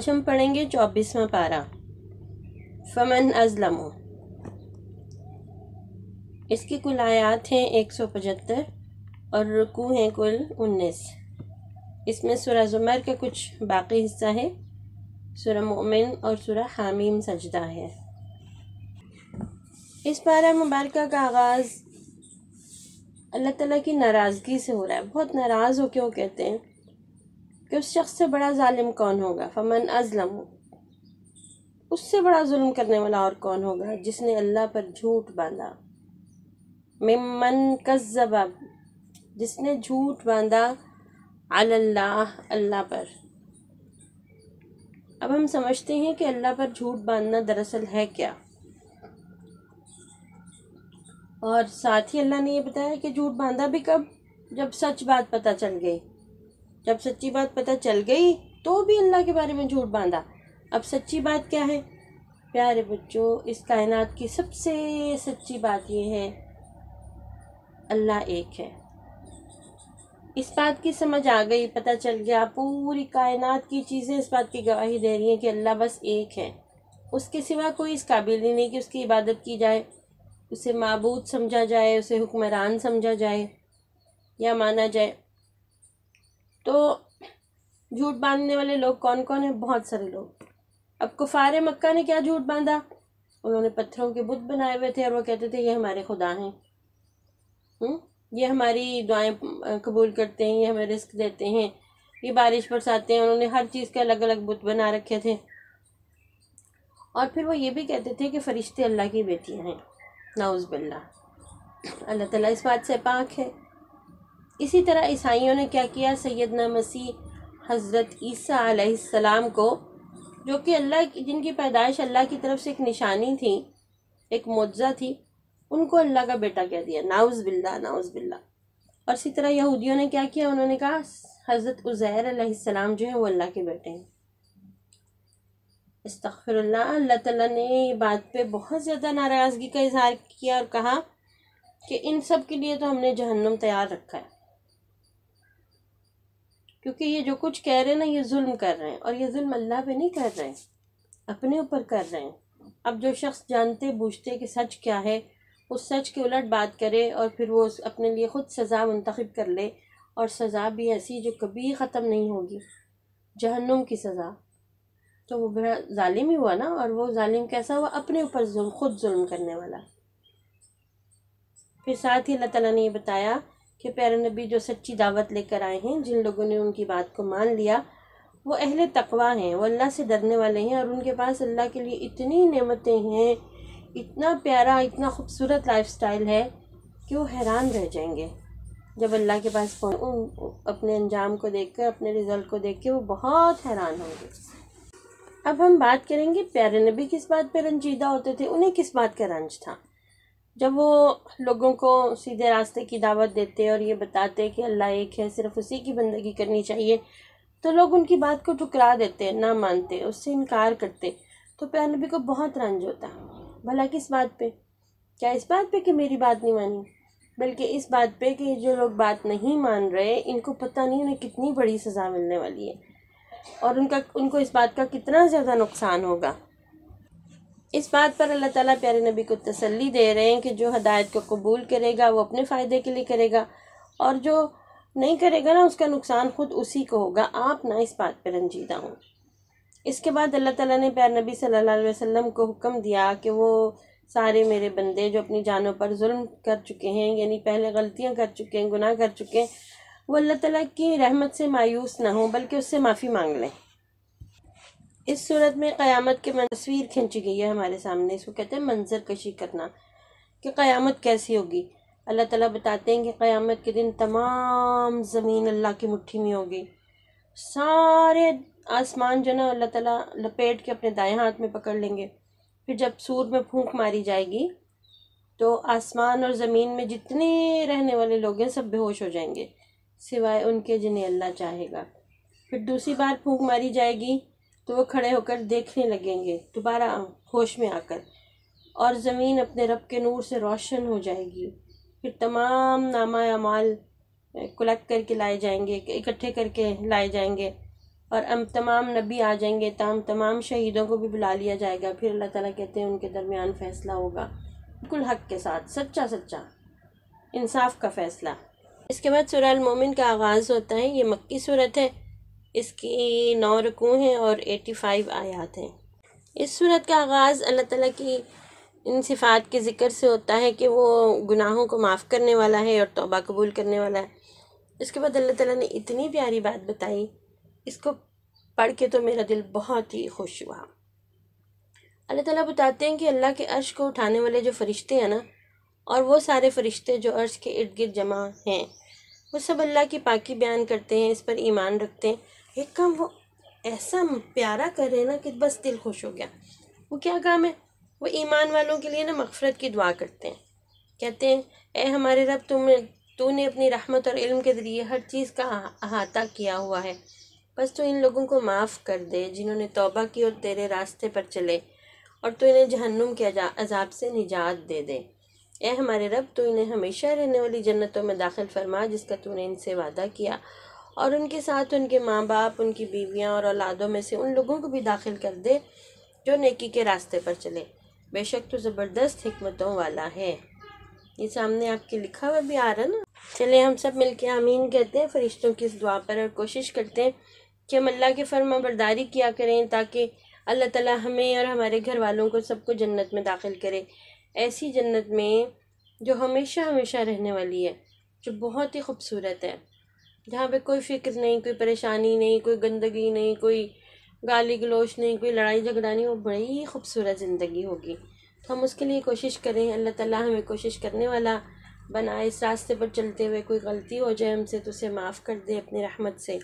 آج ہم پڑھیں گے 24واں پارہ فمن ازلم۔ اس کی کل آیات ہیں 175 اور رکوع ہیں کل 19۔ اس میں سورہ زمر کا کچھ باقی حصہ ہے، سورہ مومن اور سورہ حامیم سجدہ ہے۔ اس پارہ مبارکہ کا آغاز اللہ تعالیٰ کی ناراضگی سے ہو رہا ہے۔ بہت ناراض ہو کے وہ کہتے ہیں کہ اس شخص سے بڑا ظالم کون ہوگا، فمن ازلم، اس سے بڑا ظلم کرنے والا اور کون ہوگا جس نے اللہ پر جھوٹ باندھا، ممن کذب، جس نے جھوٹ باندھا علی اللہ، اللہ پر۔ اب ہم سمجھتے ہیں کہ اللہ پر جھوٹ باندھنا دراصل ہے کیا، اور ساتھ ہی اللہ نے یہ بتایا کہ جھوٹ باندھا بھی کب، جب سچ بات پتہ چل گئی۔ جب سچی بات پتہ چل گئی تو بھی اللہ کے بارے میں جھوٹ باندھا۔ اب سچی بات کیا ہے؟ پیارے بچوں، اس کائنات کی سب سے سچی بات یہ ہے اللہ ایک ہے۔ اس بات کی سمجھ آ گئی، پتہ چل گیا، پوری کائنات کی چیزیں اس بات کی گواہی دے رہی ہیں کہ اللہ بس ایک ہے، اس کے سوا کوئی اس قابل ہی نہیں کہ اس کی عبادت کی جائے، اسے معبود سمجھا جائے، اسے حکمران سمجھا جائے یا مانا جائے۔ تو جھوٹ باندھنے والے لوگ کون کون ہیں؟ بہت سارے لوگ۔ اب کفار مکہ نے کیا جھوٹ باندھا؟ انہوں نے پتھروں کے بت بنائے ہوئے تھے اور وہ کہتے تھے یہ ہمارے خدا ہیں، یہ ہماری دعائیں قبول کرتے ہیں، یہ ہمیں رزق دیتے ہیں، یہ بارش برساتے ہیں۔ انہوں نے ہر چیز کے الگ الگ بت بنا رکھے تھے، اور پھر وہ یہ بھی کہتے تھے کہ فرشتے اللہ کی بیٹیاں ہیں، نعوذ باللہ۔ اللہ تعالیٰ اس بات سے پاک ہے۔ اسی طرح عیسائیوں نے کیا کیا؟ سیدنا مسیح حضرت عیسیٰ علیہ السلام کو، جو کہ جن کی پیدائش اللہ کی طرف سے ایک نشانی تھی، ایک معجزہ تھی، ان کو اللہ کا بیٹا کہہ دیا، نعوذ باللہ، نعوذ باللہ۔ اور اسی طرح یہودیوں نے کیا کیا؟ انہوں نے کہا حضرت عزیر علیہ السلام جو ہیں وہ اللہ کے بیٹے ہیں۔ استغفر اللہ۔ اللہ تعالیٰ نے یہ بات پہ بہت زیادہ ناراضگی کا اظہار کیا اور کہا کہ ان سب کے لیے تو ہم نے جہنم تیار رکھا ہے، کیونکہ یہ جو کچھ کہہ رہے ہیں نا، یہ ظلم کر رہے ہیں، اور یہ ظلم اللہ پہ نہیں کر رہے ہیں، اپنے اوپر کر رہے ہیں۔ اب جو شخص جانتے بوجھتے کہ سچ کیا ہے، اس سچ کے الٹ بات کرے اور پھر وہ اپنے لیے خود سزا منتخب کر لے، اور سزا بھی ایسی جو کبھی ختم نہیں ہوگی، جہنم کی سزا، تو وہ بڑا ظالم ہی ہوا نا۔ اور وہ ظالم کیسا ہوا؟ اپنے اوپر خود ظلم کرنے والا۔ پھر ساتھ ہی اللہ تعالیٰ نے یہ بتایا کہ پیارے نبی جو سچی دعوت لے کر آئے ہیں، جن لوگوں نے ان کی بات کو مان لیا، وہ اہل تقویٰ ہیں، وہ اللہ سے ڈرنے والے ہیں، اور ان کے پاس اللہ کے لیے اتنی نعمتیں ہیں، اتنا پیارا، اتنا خوبصورت لائف سٹائل ہے کہ وہ حیران رہ جائیں گے جب اللہ کے پاس اپنے انجام کو دیکھ کر، اپنے رزلٹ کو دیکھ کے وہ بہت حیران ہوں گے۔ اب ہم بات کریں گے پیارے نبی کس بات پہ رنجیدہ ہوتے تھے، انہیں کس بات کا رنج تھا؟ جب وہ لوگوں کو سیدھے راستے کی دعوت دیتے اور یہ بتاتے کہ اللہ ایک ہے، صرف اسی کی بندگی کرنی چاہیے، تو لوگ ان کی بات کو ٹھکرا دیتے، نہ مانتے، اس سے انکار کرتے، تو پیارے نبی کو بہت رنج ہوتا۔ بھلا کس بات پہ؟ کیا اس بات پہ کہ میری بات نہیں مانی، بلکہ اس بات پہ کہ جو لوگ بات نہیں مان رہے، ان کو پتہ نہیں انہیں کتنی بڑی سزا ملنے والی ہے، اور ان کو اس بات کا کتنا زیادہ نقصان ہوگا۔ اس بات پر اللہ تعالیٰ پیارے نبی کو تسلی دے رہے ہیں کہ جو ہدایت کو قبول کرے گا وہ اپنے فائدے کے لیے کرے گا، اور جو نہیں کرے گا نا، اس کا نقصان خود اسی کو ہوگا، آپ نہ اس بات پہ رنجیدہ ہوں۔ اس کے بعد اللہ تعالیٰ نے پیارے نبی صلی اللہ علیہ وسلم کو حکم دیا کہ وہ سارے میرے بندے جو اپنی جانوں پر ظلم کر چکے ہیں، یعنی پہلے غلطیاں کر چکے ہیں، گناہ کر چکے ہیں، وہ اللہ تعالیٰ کی رحمت سے مایوس نہ ہوں، بلکہ اس سے معافی مانگ لیں۔ اس صورت میں قیامت کی تصویر کھینچی گئی ہے ہمارے سامنے، اس کو کہتے ہیں منظر کشی کرنا، کہ قیامت کیسی ہوگی۔ اللہ تعالیٰ بتاتے ہیں کہ قیامت کے دن تمام زمین اللہ کی مٹھی میں ہوگی، سارے آسمان جو نا اللہ تعالیٰ لپیٹ کے اپنے دائیں ہاتھ میں پکڑ لیں گے۔ پھر جب سور میں پھونک ماری جائے گی تو آسمان اور زمین میں جتنے رہنے والے لوگ ہیں سب بے ہوش ہو جائیں گے، سوائے ان کے جنہیں اللہ چاہے گا۔ پھر دوسری بار پھونک ماری جائے گی تو وہ کھڑے ہو کر دیکھنے لگیں گے دوبارہ ہوش میں آ کر، اور زمین اپنے رب کے نور سے روشن ہو جائے گی۔ پھر تمام نامہ اعمال کلیکٹ کر کے لائے جائیں گے، اکٹھے کر کے لائے جائیں گے، اور تمام نبی آ جائیں گے، تمام شہیدوں کو بھی بلا لیا جائے گا، پھر اللہ تعالیٰ کہتے ہیں ان کے درمیان فیصلہ ہوگا بالکل حق کے ساتھ، سچا انصاف کا فیصلہ۔ اس کے بعد سورہ المومن کا آغاز ہوتا ہے۔ یہ مکی صورت ہے، اس کی 9 رکوع ہیں اور 85 آیات ہیں۔ اس صورت کا آغاز اللہ تعالیٰ کی ان صفات کے ذکر سے ہوتا ہے کہ وہ گناہوں کو معاف کرنے والا ہے اور توبہ قبول کرنے والا ہے۔ اس کے بعد اللہ تعالیٰ نے اتنی پیاری بات بتائی، اس کو پڑھ کے تو میرا دل بہت ہی خوش ہوا۔ اللہ تعالیٰ بتاتے ہیں کہ اللہ کے عرش کو اٹھانے والے جو فرشتے ہیں نا، اور وہ سارے فرشتے جو عرش کے ارد گرد جمع ہیں، وہ سب اللہ کی پاکی بیان کرتے ہیں، اس پر ایمان رکھتے ہیں۔ ایک کام وہ ایسا پیارا کر رہے ہیں نا کہ بس دل خوش ہو گیا۔ وہ کیا کام ہے؟ وہ ایمان والوں کے لیے نا مغفرت کی دعا کرتے ہیں، کہتے ہیں اے ہمارے رب، تو نے اپنی رحمت اور علم کے ذریعے ہر چیز کا احاطہ کیا ہوا ہے، بس تو ان لوگوں کو معاف کر دے جنہوں نے توبہ کی اور تیرے راستے پر چلے، اور تو انہیں جہنم کے عذاب سے نجات دے دے۔ اے ہمارے رب، تو انہیں ہمیشہ رہنے والی جنتوں میں داخل فرما جس کا تو نے ان سے وعدہ کیا، اور ان کے ساتھ ان کے ماں باپ، ان کی بیویاں اور اولادوں میں سے ان لوگوں کو بھی داخل کر دے جو نیکی کے راستے پر چلے، بے شک تو زبردست حکمتوں والا ہے۔ یہ سامنے آپ کے لکھا ہوا بھی آ رہا نا۔ چلے ہم سب مل کے آمین کہتے ہیں فرشتوں کی اس دعا پر، اور کوشش کرتے ہیں کہ ہم اللہ کی فرما برداری کیا کریں تاکہ اللہ تعالیٰ ہمیں اور ہمارے گھر والوں کو سب کو جنت میں داخل کرے، ایسی جنت میں جو ہمیشہ ہمیشہ رہنے والی ہے، جو بہت ہی خوبصورت ہے، جہاں پہ کوئی فکر نہیں، کوئی پریشانی نہیں، کوئی گندگی نہیں، کوئی گالی گلوچ نہیں، کوئی لڑائی جھگڑا نہیں، وہ بڑی خوبصورت زندگی ہوگی۔ تو ہم اس کے لیے کوشش کریں، اللہ تعالیٰ ہمیں کوشش کرنے والا بنائے، اس راستے پر چلتے ہوئے کوئی غلطی ہو جائے ہم سے تو اسے معاف کر دے اپنی رحمت سے۔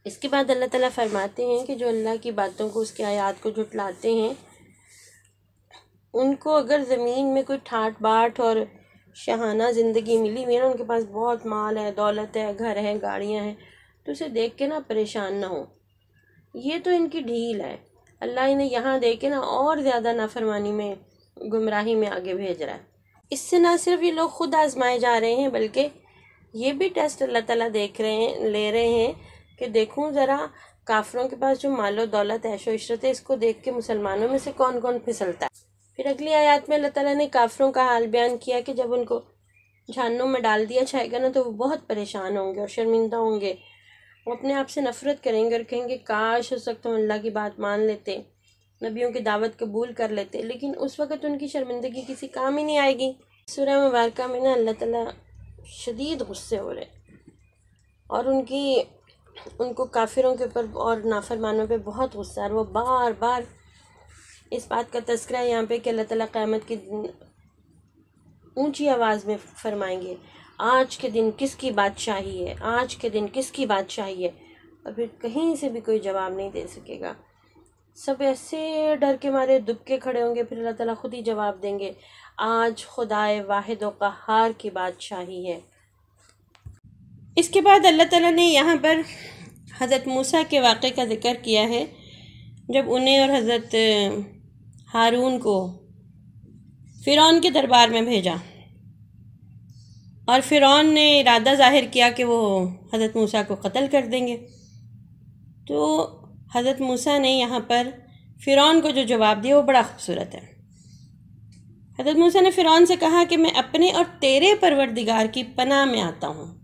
اس کے بعد اللہ تعالیٰ فرماتے ہیں کہ جو اللہ کی باتوں کو، اس کی آیات کو جھٹلاتے ہیں، ان کو اگر زمین میں کوئی ٹھاٹ باٹ اور شاہانہ زندگی ملی ہوئی ہے نا، ان کے پاس بہت مال ہے، دولت ہے، گھر ہے، گاڑیاں ہیں، تو اسے دیکھ کے نا پریشان نہ ہو، یہ تو ان کی ڈھیل ہے، اللہ انہیں یہاں دے کے نا اور زیادہ نافرمانی میں، گمراہی میں آگے بھیج رہا ہے۔ اس سے نہ صرف یہ لوگ خود آزمائے جا رہے ہیں، بلکہ یہ بھی ٹیسٹ اللہ تعالیٰ لے رہے ہیں کہ دیکھوں ذرا کافروں کے پاس جو مال و دولت، عیش و عشرت ہے، اس کو دیکھ کے مسلمانوں میں سے کون کون پھسلتا ہے۔ پھر اگلی آیات میں اللہ تعالیٰ نے کافروں کا حال بیان کیا کہ جب ان کو جہنم میں ڈال دیا جائے گا نا، تو وہ بہت پریشان ہوں گے اور شرمندہ ہوں گے، وہ اپنے آپ سے نفرت کریں گے اور کہیں گے کاش اس وقت ہم اللہ کی بات مان لیتے، نبیوں کی دعوت قبول کر لیتے، لیکن اس وقت ان کی شرمندگی کسی کام ہی نہیں آئے گی۔ سورہ مبارکہ میں نا اللہ تعالیٰ شدید غصے ہو رہے اور ان کو کافروں کے اوپر اور نافرمانوں پہ بہت غصہ ہے، اور وہ بار بار اس بات کا تذکرہ ہے یہاں پہ کہ اللہ تعالیٰ قیامت کی اونچی آواز میں فرمائیں گے آج کے دن کس کی بادشاہی ہے، آج کے دن کس کی بادشاہی ہے، اور پھر کہیں سے بھی کوئی جواب نہیں دے سکے گا، سب ایسے ڈر کے مارے دب کے کھڑے ہوں گے، پھر اللہ تعالیٰ خود ہی جواب دیں گے آج خدائے واحد و قہار کی بادشاہی ہے۔ اس کے بعد اللہ تعالیٰ نے یہاں پر حضرت موسیٰ کے واقعے کا ذکر کیا ہے، جب انہیں اور حضرت ہارون کو فرعون کے دربار میں بھیجا، اور فرعون نے ارادہ ظاہر کیا کہ وہ حضرت موسیٰ کو قتل کر دیں گے، تو حضرت موسیٰ نے یہاں پر فرعون کو جو جواب دیا وہ بڑا خوبصورت ہے۔ حضرت موسیٰ نے فرعون سے کہا کہ میں اپنے اور تیرے پروردگار کی پناہ میں آتا ہوں۔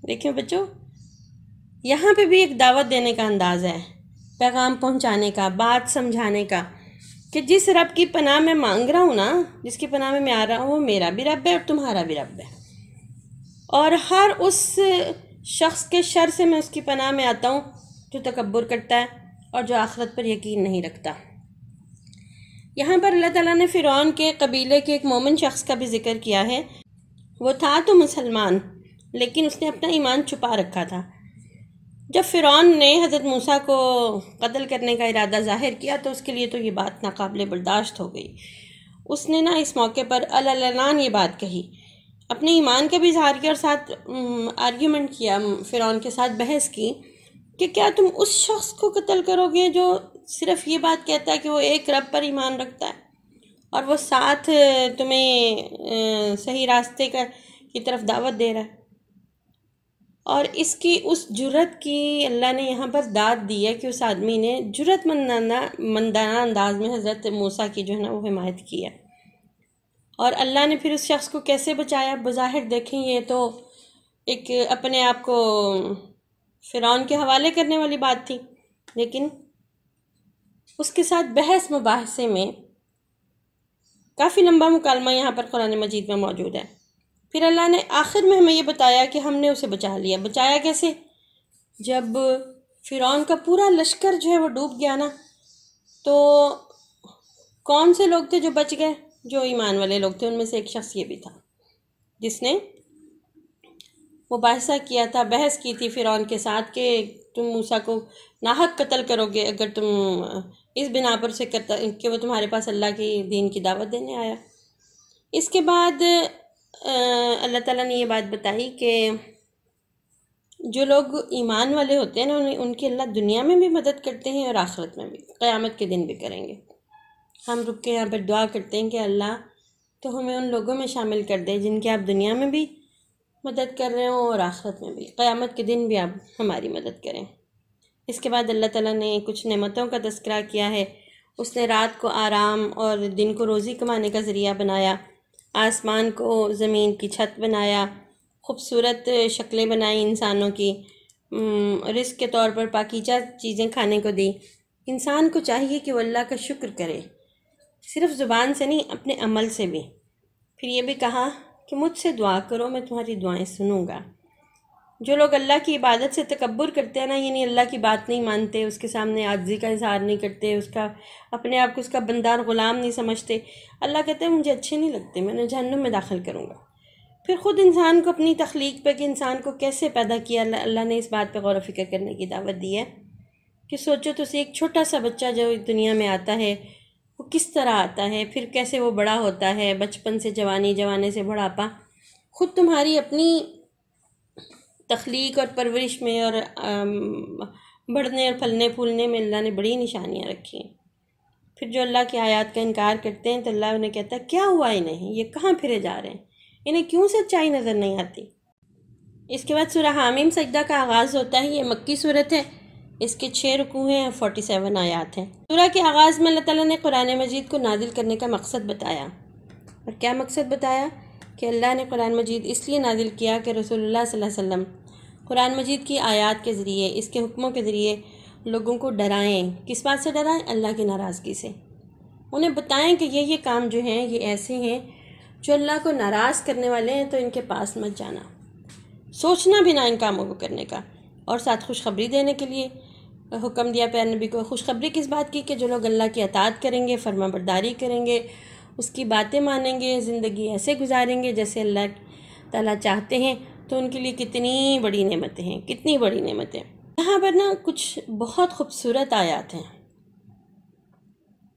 دیکھیں بچوں، یہاں پہ بھی ایک دعوت دینے کا انداز ہے، پیغام پہنچانے کا، بات سمجھانے کا، کہ جس رب کی پناہ میں مانگ رہا ہوں نا، جس کی پناہ میں آ رہا ہوں، وہ میرا بھی رب ہے اور تمہارا بھی رب ہے، اور ہر اس شخص کے شر سے میں اس کی پناہ میں آتا ہوں جو تکبر کرتا ہے اور جو آخرت پر یقین نہیں رکھتا۔ یہاں پر اللہ تعالیٰ نے فرعون کے قبیلے کے ایک مومن شخص کا بھی ذکر کیا ہے، وہ تھا تو مسلمان لیکن اس نے اپنا ایمان چھپا رکھا تھا۔ جب فرعون نے حضرت موسیٰ کو قتل کرنے کا ارادہ ظاہر کیا تو اس کے لیے تو یہ بات ناقابل برداشت ہو گئی۔ اس نے اس موقع پر العلان یہ بات کہی، اپنے ایمان کا بھی اظہار کیا، اور ساتھ آرگیومنٹ کیا، فرعون کے ساتھ بحث کی کہ کیا تم اس شخص کو قتل کرو گے جو صرف یہ بات کہتا ہے کہ وہ ایک رب پر ایمان رکھتا ہے، اور وہ ساتھ تمہیں صحیح راستے کی طرف دعوت دے رہا ہے، اور اس کی اس جرت کی اللہ نے یہاں پر داد دی ہے کہ اس آدمی نے جرت مندانہ انداز میں حضرت موسیٰ کی جو ہے نا وہ حمایت کی ہے، اور اللہ نے پھر اس شخص کو کیسے بچایا۔ بظاہر دیکھیں یہ تو ایک اپنے آپ کو فرعون کے حوالے کرنے والی بات تھی، لیکن اس کے ساتھ بحث مباحثے میں کافی لمبا مکالمہ یہاں پر قرآن مجید میں موجود ہے۔ پھر اللہ نے آخر میں ہمیں یہ بتایا کہ ہم نے اسے بچا لیا۔ بچایا کیسے؟ جب فرعون کا پورا لشکر جو ہے وہ ڈوب گیا نا، تو کون سے لوگ تھے جو بچ گئے؟ جو ایمان والے لوگ تھے۔ ان میں سے ایک شخص یہ بھی تھا جس نے مباحثہ کیا تھا، بحث کی تھی فرعون کے ساتھ کہ تم موسیٰ کو ناحق قتل کرو گے اگر تم اس بنا پر سے کرتا کہ وہ تمہارے پاس اللہ کی دین کی دعوت دینے آیا۔ اس کے بعد اللہ تعالیٰ نے یہ بات بتائی کہ جو لوگ ایمان والے ہوتے ہیں نا ان کی اللہ دنیا میں بھی مدد کرتے ہیں اور آخرت میں بھی، قیامت کے دن بھی کریں گے۔ ہم رک کے یہاں پر دعا کرتے ہیں کہ اللہ تو ہمیں ان لوگوں میں شامل کر دے جن کی آپ دنیا میں بھی مدد کر رہے ہوں اور آخرت میں بھی، قیامت کے دن بھی آپ ہماری مدد کریں۔ اس کے بعد اللہ تعالیٰ نے کچھ نعمتوں کا تذکرہ کیا ہے۔ اس نے رات کو آرام اور دن کو روزی کمانے کا ذریعہ بنایا، آسمان کو زمین کی چھت بنایا، خوبصورت شکلیں بنائیں انسانوں کی، رزق کے طور پر پاکیزہ چیزیں کھانے کو دی۔ انسان کو چاہیے کہ وہ اللہ کا شکر کرے، صرف زبان سے نہیں اپنے عمل سے بھی۔ پھر یہ بھی کہا کہ مجھ سے دعا کرو، میں تمہاری دعائیں سنوں گا۔ جو لوگ اللہ کی عبادت سے تکبر کرتے ہیں نا، یعنی اللہ کی بات نہیں مانتے، اس کے سامنے عاجزی کا اظہار نہیں کرتے، اس کا اپنے آپ کو اس کا بندار غلام نہیں سمجھتے، اللہ کہتے ہیں مجھے اچھے نہیں لگتے، میں انہیں جہنم میں داخل کروں گا۔ پھر خود انسان کو اپنی تخلیق پہ کہ انسان کو کیسے پیدا کیا، اللہ نے اس بات پہ غور و فکر کرنے کی دعوت دی ہے کہ سوچو تو ایک چھوٹا سا بچہ جو دنیا میں آتا ہے وہ کس طرح آتا ہے، پھر کیسے وہ بڑا ہوتا ہے، بچپن سے جوانی، جوانے سے بڑھاپا۔ خود تمہاری اپنی تخلیق اور پرورش میں اور بڑھنے اور پھلنے پھولنے میں اللہ نے بڑی نشانیاں رکھی ہیں۔ پھر جو اللہ کی آیات کا انکار کرتے ہیں تو اللہ انہیں کہتا ہے کیا ہوا انہیں، یہ کہاں پھرے جا رہے ہیں، انہیں کیوں سچائی نظر نہیں آتی۔ اس کے بعد سورہ حامیم سجدہ کا آغاز ہوتا ہے۔ یہ مکی صورت ہے، اس کے 6 رکوع ہیں اور 47 آیات ہیں۔ سورہ کے آغاز میں اللہ تعالیٰ نے قرآن مجید کو نازل کرنے کا مقصد بتایا، اور کیا مقصد بتایا؟ کہ اللہ نے قرآن مجید اس لیے نازل کیا کہ رسول اللہ صلی اللہ علیہ وسلم قرآن مجید کی آیات کے ذریعے، اس کے حکموں کے ذریعے لوگوں کو ڈرائیں۔ کس بات سے ڈرائیں؟ اللہ کی ناراضگی سے۔ انہیں بتائیں کہ یہ کام جو ہیں یہ ایسے ہیں جو اللہ کو ناراض کرنے والے ہیں، تو ان کے پاس مت جانا، سوچنا بھی نہ ان کاموں کو کرنے کا۔ اور ساتھ خوشخبری دینے کے لیے حکم دیا پیارے نبی کو۔ خوشخبری کس بات کی؟ کہ جو لوگ اللہ کی اطاعت کریں گے، فرما برداری کریں گے، اس کی باتیں مانیں گے، زندگی ایسے گزاریں گے جیسے اللہ تعالیٰ چاہتے ہیں، تو ان کے لیے کتنی بڑی نعمتیں ہیں، کتنی بڑی نعمتیں۔ یہاں پر نا کچھ بہت خوبصورت آیات ہیں،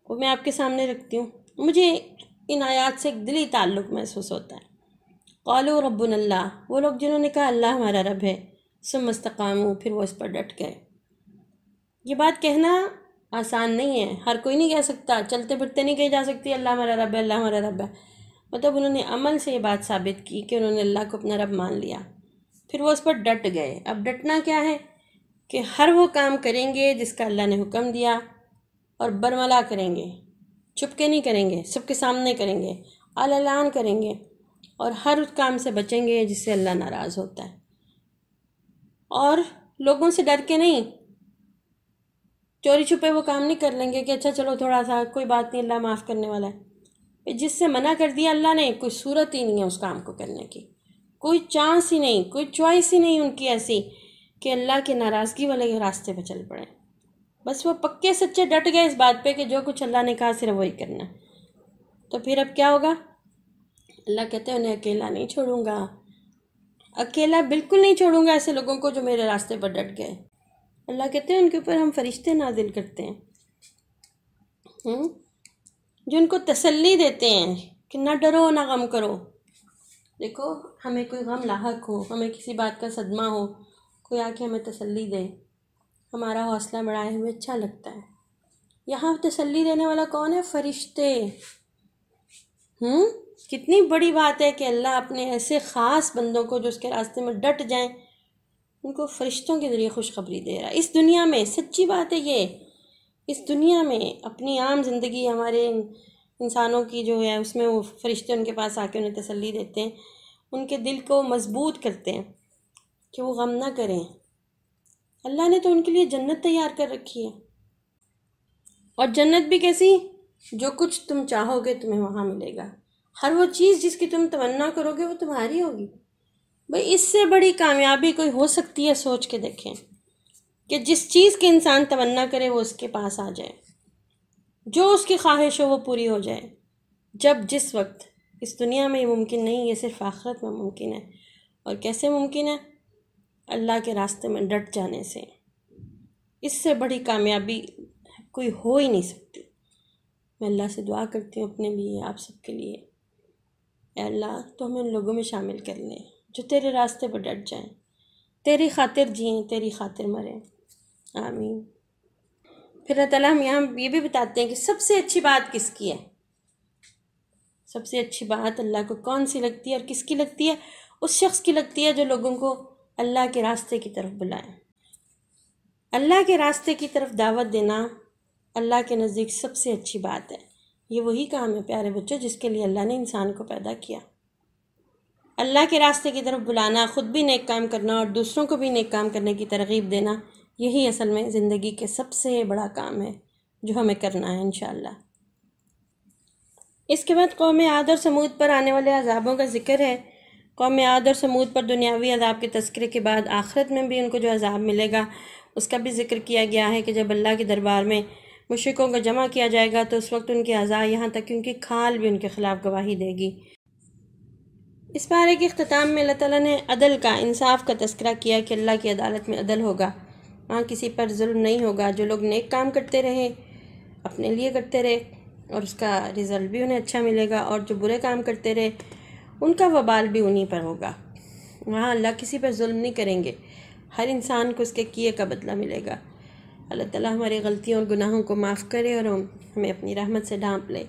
وہ میں آپ کے سامنے رکھتی ہوں۔ مجھے ان آیات سے ایک دلی تعلق محسوس ہوتا ہے۔ قالوا ربنا اللہ، وہ لوگ جنہوں نے کہا اللہ ہمارا رب ہے، ثم استقاموا، پھر وہ اس پر ڈٹ گئے۔ یہ بات کہنا آسان نہیں ہے، ہر کوئی نہیں کہہ سکتا، چلتے پھرتے نہیں کہی جا سکتی اللہ ہمارا رب ہے، اللہ ہمارا رب ہے۔ مطلب انہوں نے عمل سے یہ بات ثابت کی کہ انہوں نے اللہ کو اپنا رب مان لیا، پھر وہ اس پر ڈٹ گئے۔ اب ڈٹنا کیا ہے؟ کہ ہر وہ کام کریں گے جس کا اللہ نے حکم دیا، اور برملا کریں گے، چھپ کے نہیں کریں گے، سب کے سامنے کریں گے، اعلان کریں گے، اور ہر اس کام سے بچیں گے جس سے اللہ ناراض ہوتا ہے۔ اور لوگوں سے ڈر کے نہیں، چوری چھپے وہ کام نہیں کر لیں گے کہ اچھا چلو تھوڑا سا کوئی بات نہیں، اللہ معاف کرنے والا ہے۔ جس سے منع کر دیا اللہ نے، کوئی صورت ہی نہیں ہے اس کام کو کرنے کی، کوئی چانس ہی نہیں، کوئی چوائس ہی نہیں ان کی ایسی کہ اللہ کی ناراضگی والے راستے پہ چل پڑیں۔ بس وہ پکے سچے ڈٹ گئے اس بات پہ کہ جو کچھ اللہ نے کہا صرف وہی کرنا ہے۔ تو پھر اب کیا ہوگا؟ اللہ کہتے ہیں انہیں اکیلا نہیں چھوڑوں گا، اکیلا بالکل نہیں چھوڑوں گا ایسے لوگوں کو جو میرے راستے پر ڈٹ گئے۔ اللہ کہتے ہیں ان کے اوپر ہم فرشتے نازل کرتے ہیں جو ان کو تسلی دیتے ہیں کہ نہ ڈرو نہ غم کرو۔ دیکھو ہمیں کوئی غم لاحق ہو، ہمیں کسی بات کا صدمہ ہو، کوئی آ کے ہمیں تسلی دے، ہمارا حوصلہ بڑھائے، ہمیں اچھا لگتا ہے۔ یہاں تسلی دینے والا کون ہے؟ فرشتے۔ کتنی بڑی بات ہے کہ اللہ اپنے ایسے خاص بندوں کو جو اس کے راستے میں ڈٹ جائیں ان کو فرشتوں کے ذریعے خوشخبری دے رہا ہے اس دنیا میں. سچی بات ہے یہ. اس دنیا میں اپنی عام زندگی ہمارے انسانوں کی جو ہے اس میں وہ فرشتے ان کے پاس آ کے انہیں تسلی دیتے ہیں، ان کے دل کو مضبوط کرتے ہیں کہ وہ غم نہ کریں. اللہ نے تو ان کے لیے جنت تیار کر رکھی ہے، اور جنت بھی کیسی؟ جو کچھ تم چاہو گے تمہیں وہاں ملے گا. ہر وہ چیز جس کی تم تمنا کرو گے وہ تمہاری ہوگی. بھئی اس سے بڑی کامیابی کوئی ہو سکتی ہے؟ سوچ کے دیکھیں کہ جس چیز کی انسان تمنا کرے وہ اس کے پاس آ جائے، جو اس کی خواہش ہو وہ پوری ہو جائے. جب جس وقت اس دنیا میں یہ ممکن نہیں، یہ صرف آخرت میں ممکن ہے. اور کیسے ممکن ہے؟ اللہ کے راستے میں ڈٹ جانے سے. اس سے بڑی کامیابی کوئی ہو ہی نہیں سکتی. میں اللہ سے دعا کرتی ہوں اپنے لیے، آپ سب کے لیے، اے اللہ تو ہمیں ان لوگوں میں شامل کر لیں جو تیرے راستے پر ڈٹ جائیں، تیری خاطر جئیں، تیری خاطر مریں. آمین. پھر اللہ تعالیٰ ہم یہاں یہ بھی بتاتے ہیں کہ سب سے اچھی بات کس کی ہے. سب سے اچھی بات اللہ کو کون سی لگتی ہے اور کس کی لگتی ہے؟ اس شخص کی لگتی ہے جو لوگوں کو اللہ کے راستے کی طرف بلائے. اللہ کے راستے کی طرف دعوت دینا اللہ کے نزدیک سب سے اچھی بات ہے. یہ وہی کام ہے پیارے بچوں جس کے لیے اللہ نے انسان کو پیدا کیا. اللہ کے راستے کی طرف بلانا، خود بھی نیک کام کرنا اور دوسروں کو بھی نیک کام کرنے کی ترغیب دینا، یہی اصل میں زندگی کے سب سے بڑا کام ہے جو ہمیں کرنا ہے انشاءاللہ. اس کے بعد قوم عاد اور سمود پر آنے والے عذابوں کا ذکر ہے. قوم عاد اور سمود پر دنیاوی عذاب کے تذکرے کے بعد آخرت میں بھی ان کو جو عذاب ملے گا اس کا بھی ذکر کیا گیا ہے کہ جب اللہ کے دربار میں مشرکوں کو جمع کیا جائے گا تو اس وقت ان کے اعضاء یہاں تک کہ ان کی کھال بھی ان کے خلاف گواہی دے گی. اس پارے کے اختتام میں اللہ تعالیٰ نے عدل کا، انصاف کا تذکرہ کیا کہ اللہ کی عدالت میں عدل ہوگا، وہاں کسی پر ظلم نہیں ہوگا. جو لوگ نیک کام کرتے رہے اپنے لیے کرتے رہے اور اس کا رزلٹ بھی انہیں اچھا ملے گا، اور جو برے کام کرتے رہے ان کا وبال بھی انہی پر ہوگا. وہاں اللہ کسی پر ظلم نہیں کریں گے، ہر انسان کو اس کے کیے کا بدلہ ملے گا. اللہ تعالیٰ ہماری غلطیوں اور گناہوں کو معاف کرے اور ہمیں اپنی رحمت سے ڈھانپ لے.